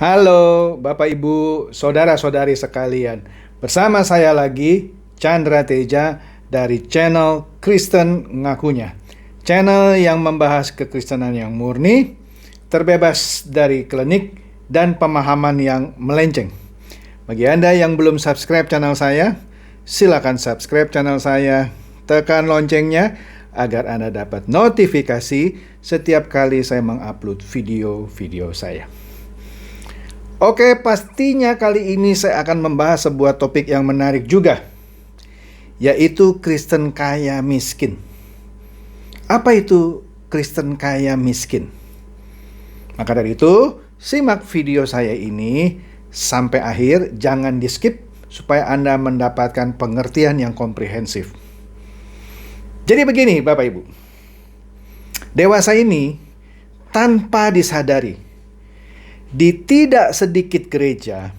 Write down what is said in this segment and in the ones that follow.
Halo Bapak Ibu, saudara-saudari sekalian. Bersama saya lagi Chandra Teja dari channel Kristen Ngakunya. Channel yang membahas kekristenan yang murni, terbebas dari klinik dan pemahaman yang melenceng. Bagi Anda yang belum subscribe channel saya, silakan subscribe channel saya, tekan loncengnya agar Anda dapat notifikasi setiap kali saya mengupload video-video saya. Oke, pastinya kali ini saya akan membahas sebuah topik yang menarik juga, yaitu Kristen kaya miskin. Apa itu Kristen kaya miskin? Maka dari itu, simak video saya ini sampai akhir, jangan di-skip supaya Anda mendapatkan pengertian yang komprehensif. Jadi begini Bapak Ibu, dewasa ini tanpa disadari, di tidak sedikit gereja,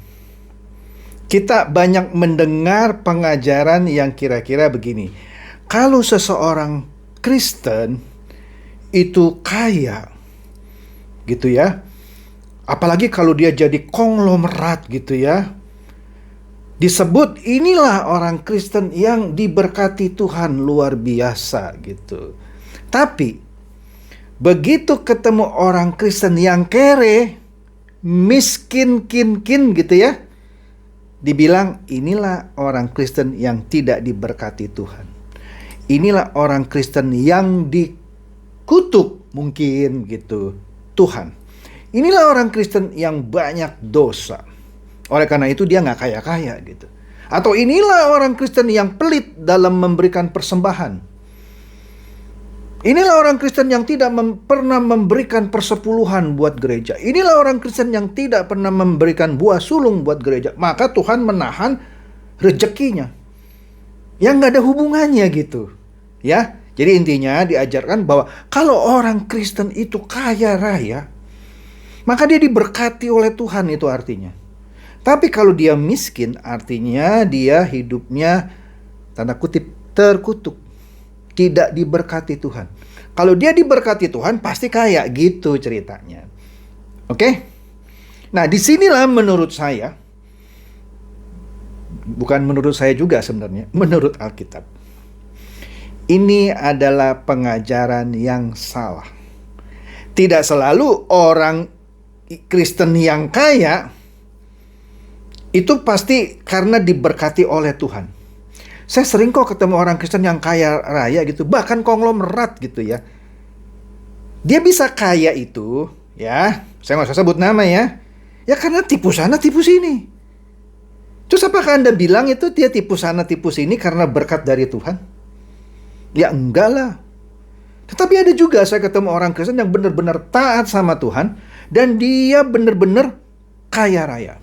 kita banyak mendengar pengajaran yang kira-kira begini. Kalau seseorang Kristen itu kaya, gitu ya. Apalagi kalau dia jadi konglomerat gitu ya. Disebut inilah orang Kristen yang diberkati Tuhan luar biasa gitu. Tapi begitu ketemu orang Kristen yang kere, miskin kin gitu ya, dibilang inilah orang Kristen yang tidak diberkati Tuhan. Inilah orang Kristen yang dikutuk mungkin gitu Tuhan. Inilah orang Kristen yang banyak dosa. Oleh karena itu dia nggak kaya-kaya gitu. Atau inilah orang Kristen yang pelit dalam memberikan persembahan. Inilah orang Kristen yang tidak pernah memberikan persepuluhan buat gereja. Inilah orang Kristen yang tidak pernah memberikan buah sulung buat gereja. Maka Tuhan menahan rezekinya. Yang nggak ada hubungannya gitu. Ya, jadi intinya diajarkan bahwa kalau orang Kristen itu kaya raya, maka dia diberkati oleh Tuhan, itu artinya. Tapi kalau dia miskin, artinya dia hidupnya tanda kutip terkutuk. Tidak diberkati Tuhan. Kalau dia diberkati Tuhan pasti kaya gitu ceritanya. Oke? Nah, disinilah menurut saya, bukan menurut saya juga sebenarnya, menurut Alkitab, ini adalah pengajaran yang salah. Tidak selalu orang Kristen yang kaya itu pasti karena diberkati oleh Tuhan. Saya sering kok ketemu orang Kristen yang kaya raya gitu, bahkan konglomerat gitu ya. Dia bisa kaya itu, ya, saya nggak usah sebut nama ya. Ya karena tipu sana tipu sini. Terus apakah Anda bilang itu dia tipu sana tipu sini karena berkat dari Tuhan? Ya enggak lah. Tetapi ada juga saya ketemu orang Kristen yang benar-benar taat sama Tuhan dan dia benar-benar kaya raya.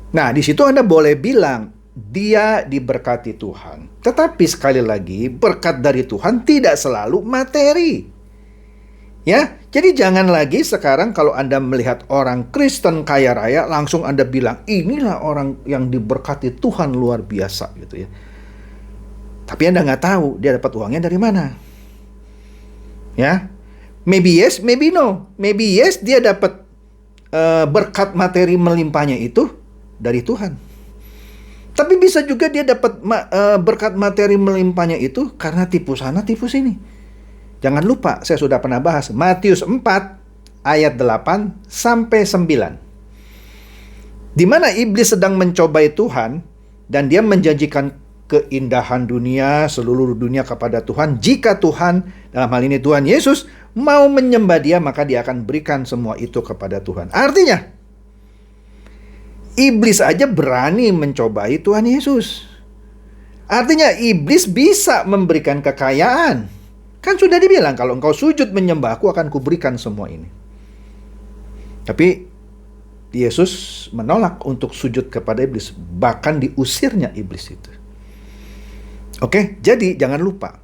Nah, di situ Anda boleh bilang dia diberkati Tuhan. Tetapi sekali lagi, berkat dari Tuhan tidak selalu materi. Ya, jadi jangan lagi sekarang kalau Anda melihat orang Kristen kaya raya, langsung Anda bilang, inilah orang yang diberkati Tuhan luar biasa gitu ya. Tapi Anda nggak tahu dia dapat uangnya dari mana. Ya, maybe yes, maybe no. Maybe yes, dia dapat berkat materi melimpahnya itu dari Tuhan. Tapi bisa juga dia dapat berkat materi melimpahnya itu karena tipu sana tipu sini. Jangan lupa, saya sudah pernah bahas Matius 4 ayat 8 sampai 9. Di mana iblis sedang mencobai Tuhan dan dia menjanjikan keindahan dunia, seluruh dunia kepada Tuhan. Jika Tuhan, dalam hal ini Tuhan Yesus, mau menyembah dia, maka dia akan berikan semua itu kepada Tuhan. Artinya, iblis aja berani mencobai Tuhan Yesus. Artinya iblis bisa memberikan kekayaan. Kan sudah dibilang kalau engkau sujud menyembahku akan kuberikan semua ini. Tapi Yesus menolak untuk sujud kepada iblis. Bahkan diusirnya iblis itu. Oke, jadi jangan lupa.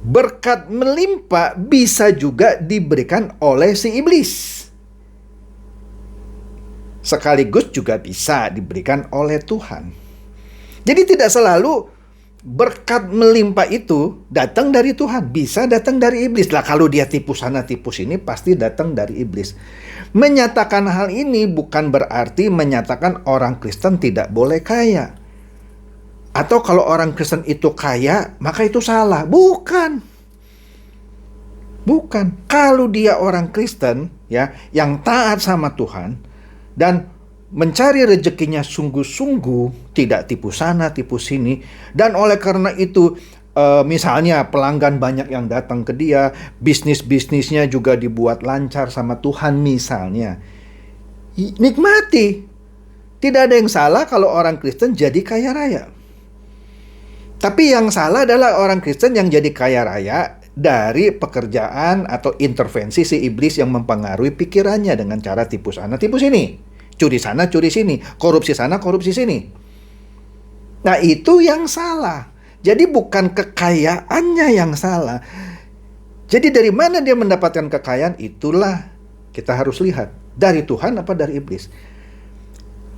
Berkat melimpah bisa juga diberikan oleh si iblis. Sekaligus juga bisa diberikan oleh Tuhan. Jadi tidak selalu berkat melimpah itu datang dari Tuhan, bisa datang dari iblis. Lah kalau dia tipu sana tipu sini pasti datang dari iblis. Menyatakan hal ini bukan berarti menyatakan orang Kristen tidak boleh kaya. Atau kalau orang Kristen itu kaya, maka itu salah. Bukan. Bukan. Kalau dia orang Kristen ya, yang taat sama Tuhan dan mencari rezekinya sungguh-sungguh, tidak tipu sana, tipu sini, dan oleh karena itu misalnya pelanggan banyak yang datang ke dia, bisnisnya juga dibuat lancar sama Tuhan misalnya. Nikmati. Tidak ada yang salah kalau orang Kristen jadi kaya raya. Tapi yang salah adalah orang Kristen yang jadi kaya raya dari pekerjaan atau intervensi si iblis yang mempengaruhi pikirannya dengan cara tipu sana, tipu sini. Curi sana, curi sini. Korupsi sana, korupsi sini. Nah, itu yang salah. Jadi bukan kekayaannya yang salah. Jadi dari mana dia mendapatkan kekayaan? Itulah kita harus lihat. Dari Tuhan apa dari iblis?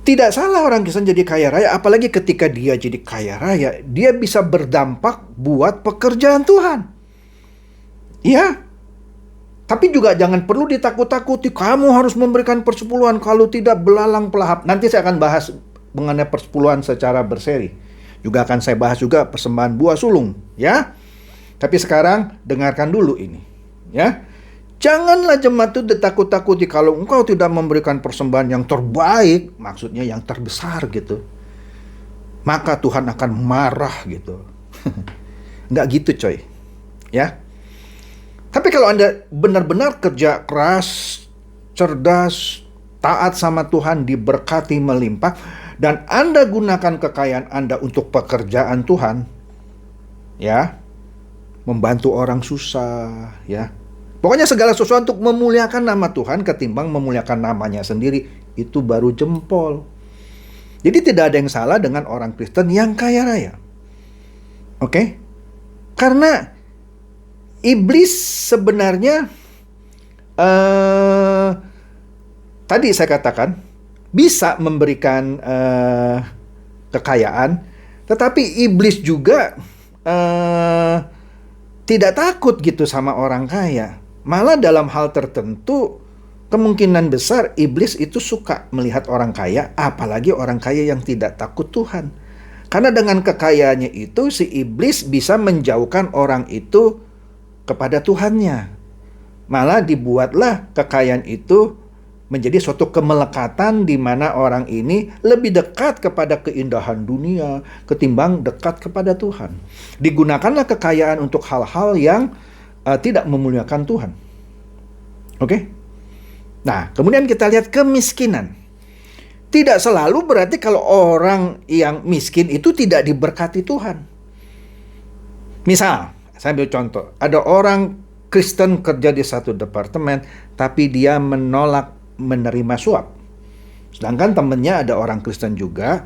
Tidak salah orang Kristen jadi kaya raya, apalagi ketika dia jadi kaya raya, dia bisa berdampak buat pekerjaan Tuhan. Ya, tapi juga jangan perlu ditakut-takuti, kamu harus memberikan persepuluhan, kalau tidak belalang pelahap. Nanti saya akan bahas mengenai persepuluhan secara berseri. Juga akan saya bahas juga persembahan buah sulung, ya. Tapi sekarang dengarkan dulu ini, ya. Janganlah jemaat itu ditakut-takuti kalau engkau tidak memberikan persembahan yang terbaik, maksudnya yang terbesar gitu. Maka Tuhan akan marah gitu. Nggak gitu coy, ya. Tapi kalau Anda benar-benar kerja keras, cerdas, taat sama Tuhan, diberkati melimpah, dan Anda gunakan kekayaan Anda untuk pekerjaan Tuhan, ya, membantu orang susah, ya. Pokoknya segala sesuatu untuk memuliakan nama Tuhan ketimbang memuliakan namanya sendiri, itu baru jempol. Jadi tidak ada yang salah dengan orang Kristen yang kaya raya. Oke? Karena iblis sebenarnya tadi saya katakan bisa memberikan kekayaan, tetapi iblis juga tidak takut gitu sama orang kaya. Malah dalam hal tertentu kemungkinan besar iblis itu suka melihat orang kaya, apalagi orang kaya yang tidak takut Tuhan. Karena dengan kekayaannya itu si iblis bisa menjauhkan orang itu kepada Tuhannya. Malah dibuatlah kekayaan itu menjadi suatu kemelekatan di mana orang ini lebih dekat kepada keindahan dunia ketimbang dekat kepada Tuhan. Digunakanlah kekayaan untuk hal-hal yang tidak memuliakan Tuhan. Oke? Nah, kemudian kita lihat kemiskinan. Tidak selalu berarti kalau orang yang miskin itu tidak diberkati Tuhan. Misal, saya ambil contoh, ada orang Kristen kerja di satu departemen, tapi dia menolak menerima suap. Sedangkan temannya ada orang Kristen juga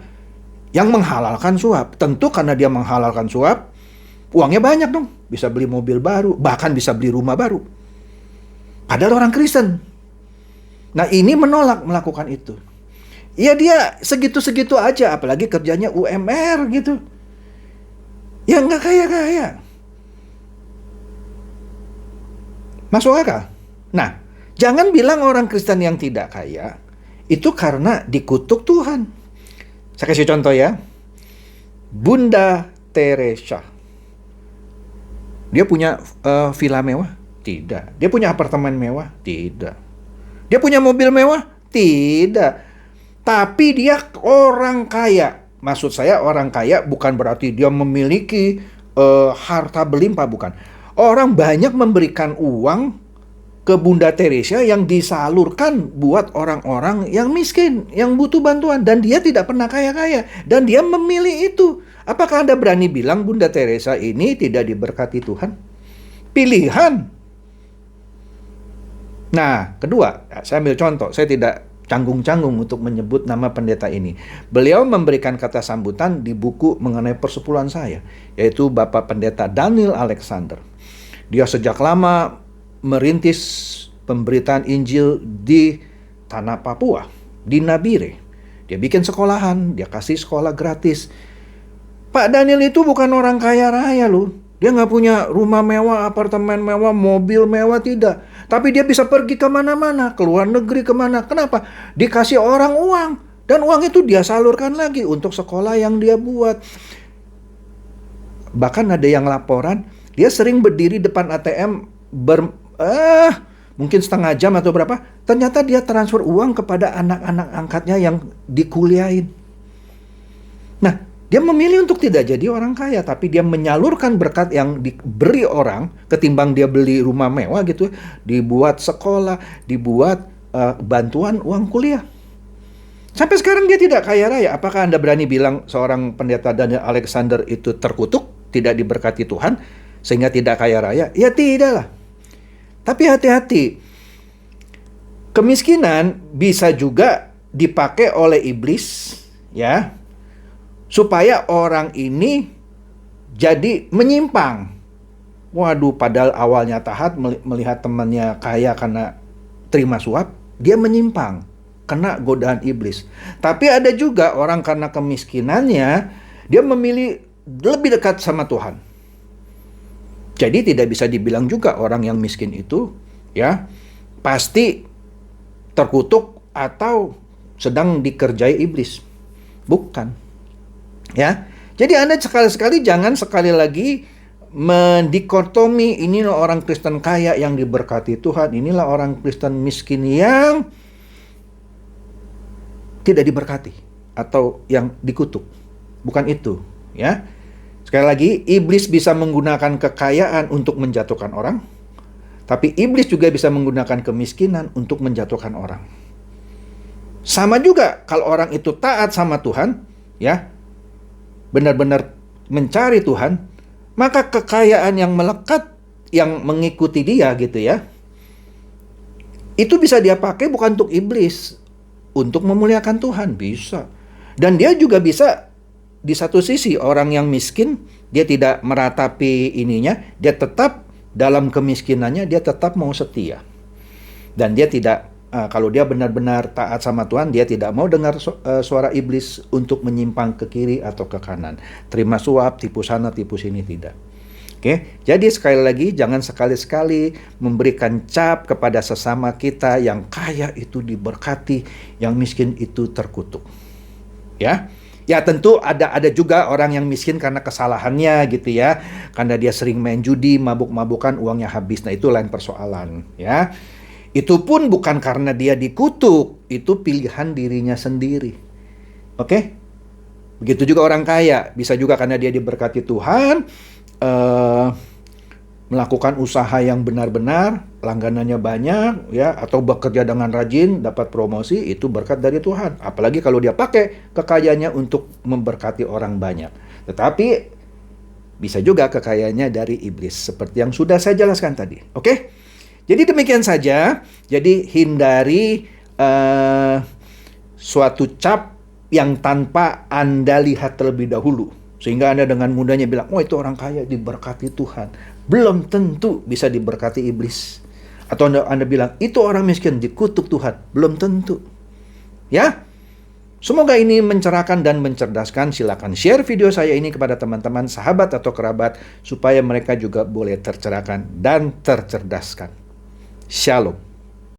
yang menghalalkan suap. Tentu karena dia menghalalkan suap, uangnya banyak dong. Bisa beli mobil baru, bahkan bisa beli rumah baru. Padahal orang Kristen. Nah, ini menolak melakukan itu. Ya dia segitu-segitu aja, apalagi kerjanya UMR gitu. Ya nggak kaya-kaya. Masuk akal? Nah, jangan bilang orang Kristen yang tidak kaya itu karena dikutuk Tuhan. Saya kasih contoh ya. Bunda Teresa. Dia punya villa mewah? Tidak. Dia punya apartemen mewah? Tidak. Dia punya mobil mewah? Tidak. Tapi dia orang kaya. Maksud saya orang kaya bukan berarti dia memiliki harta berlimpah, bukan. Orang banyak memberikan uang ke Bunda Teresa yang disalurkan buat orang-orang yang miskin, yang butuh bantuan. Dan dia tidak pernah kaya-kaya. Dan dia memilih itu. Apakah Anda berani bilang Bunda Teresa ini tidak diberkati Tuhan? Pilihan. Nah, kedua, saya ambil contoh. Saya tidak canggung-canggung untuk menyebut nama pendeta ini. Beliau memberikan kata sambutan di buku mengenai persepuluhan saya, yaitu Bapak Pendeta Daniel Alexander. Dia sejak lama merintis pemberitaan Injil di tanah Papua, di Nabire. Dia bikin sekolahan, dia kasih sekolah gratis. Pak Daniel itu bukan orang kaya raya loh. Dia nggak punya rumah mewah, apartemen mewah, mobil mewah, tidak. Tapi dia bisa pergi kemana-mana, ke luar negeri kemana. Kenapa? Dikasih orang uang. Dan uang itu dia salurkan lagi untuk sekolah yang dia buat. Bahkan ada yang laporan, dia sering berdiri depan ATM mungkin setengah jam atau berapa. Ternyata dia transfer uang kepada anak-anak angkatnya yang dikuliahin. Nah, dia memilih untuk tidak jadi orang kaya, tapi dia menyalurkan berkat yang diberi orang, ketimbang dia beli rumah mewah gitu, dibuat sekolah, dibuat bantuan uang kuliah. Sampai sekarang dia tidak kaya raya. Apakah Anda berani bilang seorang pendeta Daniel Alexander itu terkutuk, tidak diberkati Tuhan, sehingga tidak kaya raya? Ya tidaklah. Tapi hati-hati, kemiskinan bisa juga dipakai oleh iblis, ya, supaya orang ini jadi menyimpang. Waduh, padahal awalnya taat, melihat temannya kaya karena terima suap, dia menyimpang, kena godaan iblis. Tapi ada juga orang karena kemiskinannya, dia memilih lebih dekat sama Tuhan. Jadi tidak bisa dibilang juga orang yang miskin itu, ya, pasti terkutuk atau sedang dikerjai iblis. Bukan. Ya, jadi Anda sekali-sekali jangan sekali lagi mendikotomi, inilah orang Kristen kaya yang diberkati Tuhan, inilah orang Kristen miskin yang tidak diberkati atau yang dikutuk. Bukan itu, ya. Sekali lagi, iblis bisa menggunakan kekayaan untuk menjatuhkan orang, tapi iblis juga bisa menggunakan kemiskinan untuk menjatuhkan orang. Sama juga kalau orang itu taat sama Tuhan, ya, benar-benar mencari Tuhan, maka kekayaan yang melekat, yang mengikuti dia gitu ya, itu bisa dia pakai bukan untuk iblis, untuk memuliakan Tuhan, bisa. Dan dia juga bisa, di satu sisi orang yang miskin, dia tidak meratapi ininya, dia tetap dalam kemiskinannya, dia tetap mau setia. Dan dia tidak, kalau dia benar-benar taat sama Tuhan, dia tidak mau dengar suara iblis untuk menyimpang ke kiri atau ke kanan. Terima suap, tipu sana, tipu sini, tidak. Oke, jadi sekali lagi jangan sekali-sekali memberikan cap kepada sesama kita yang kaya itu diberkati, yang miskin itu terkutuk. Ya. Ya tentu ada juga orang yang miskin karena kesalahannya gitu ya. Karena dia sering main judi, mabuk-mabukan, uangnya habis. Nah itu lain persoalan ya. Itu pun bukan karena dia dikutuk, itu pilihan dirinya sendiri. Oke? Begitu juga orang kaya, bisa juga karena dia diberkati Tuhan, melakukan usaha yang benar-benar, langganannya banyak, ya, atau bekerja dengan rajin, dapat promosi, itu berkat dari Tuhan. Apalagi kalau dia pakai kekayaannya untuk memberkati orang banyak. Tetapi bisa juga kekayaannya dari iblis, seperti yang sudah saya jelaskan tadi. Oke? Jadi demikian saja. Jadi hindari suatu cap yang tanpa Anda lihat terlebih dahulu. Sehingga Anda dengan mudahnya bilang, oh itu orang kaya diberkati Tuhan. Belum tentu bisa diberkati iblis. Atau Anda bilang, itu orang miskin dikutuk Tuhan. Belum tentu. Ya, semoga ini mencerahkan dan mencerdaskan. Silakan share video saya ini kepada teman-teman, sahabat atau kerabat, supaya mereka juga boleh tercerahkan dan tercerdaskan. Shalom.